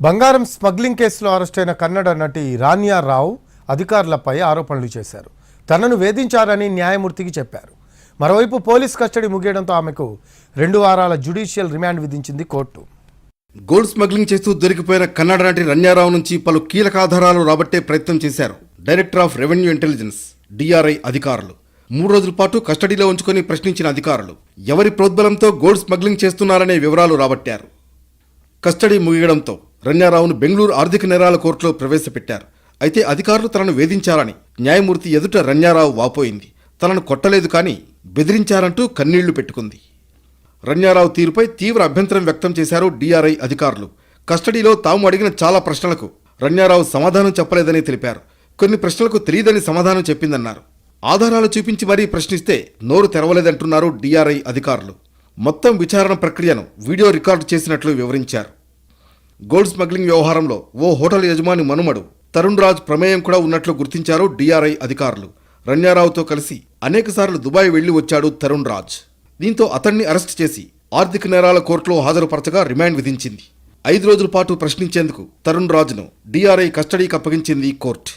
బంగారం స్మగ్లింగ్ కేసులో అరెస్టైన కన్నడ నటి రాన్యా రావు అధికారులపై ఆరోపణలు చేశారు. తనను వేధించారని న్యాయమూర్తికి చెప్పారు. మరోవైపు పోలీస్ కస్టడీ ముగియడంతో ఆమెకు 2 వారాల జ్యుడిషియల్ రిమాండ్ విధించింది కోర్టు. గోల్డ్ స్మగ్లింగ్ చేస్తూ దొరికిపోయిన కన్నడ నటి రాన్యారావు నుంచి పలు కీలక ఆధారాలు రాబట్టే ప్రయత్నం చేశారు director of revenue intelligence DRI అధికారులు. 3 రోజుల పాటు కస్టడీలో ఉంచుకొని ప్రశ్నించిన అధికారులు ఎవరి ప్రోద్బలంతో గోల్డ్ స్మగ్లింగ్ చేస్తున్నారనే వివరాలు రాబట్టారు. కస్టడీ ముగియడంతో రాన్యారావును బెంగళూరు ఆర్థిక నేరాల కోర్టులో ప్రవేశపెట్టారు. అయితే అధికారులు తనను వేధించారని న్యాయమూర్తి ఎదుట రాన్యారావు వాపోయింది. తనను కొట్టలేదు కానీ బెదిరించారంటూ కన్నీళ్లు పెట్టుకుంది. రాన్యారావు తీరుపై తీవ్ర అభ్యంతరం వ్యక్తం చేశారు డిఆర్ఐ అధికారులు. కస్టడీలో తాము అడిగిన చాలా ప్రశ్నలకు రాన్యారావు సమాధానం చెప్పలేదని తెలిపారు. కొన్ని ప్రశ్నలకు తెలియదని సమాధానం చెప్పిందన్నారు. ఆధారాలు చూపించి మరీ ప్రశ్నిస్తే నోరు తెరవలేదంటున్నారు డిఆర్ఐ అధికారులు. మొత్తం విచారణ ప్రక్రియను వీడియో రికార్డు చేసినట్లు వివరించారు. గోల్డ్ స్మగ్లింగ్ వ్యవహారంలో ఓ హోటల్ యజమాని మనుమడు తరుణ్ రాజ్ ప్రమేయం కూడా ఉన్నట్లు గుర్తించారు డిఆర్ఐ అధికారులు. రాన్యారావుతో కలిసి అనేకసార్లు దుబాయ్ వెళ్లి వచ్చాడు తరుణ్ రాజ్. దీంతో అతన్ని అరెస్ట్ చేసి ఆర్థిక నేరాల కోర్టులో హాజరుపరచగా రిమాండ్ విధించింది. 5 రోజుల పాటు ప్రశ్నించేందుకు తరుణ్ రాజ్ను డిఆర్ఐ కస్టడీకి అప్పగించింది కోర్టు.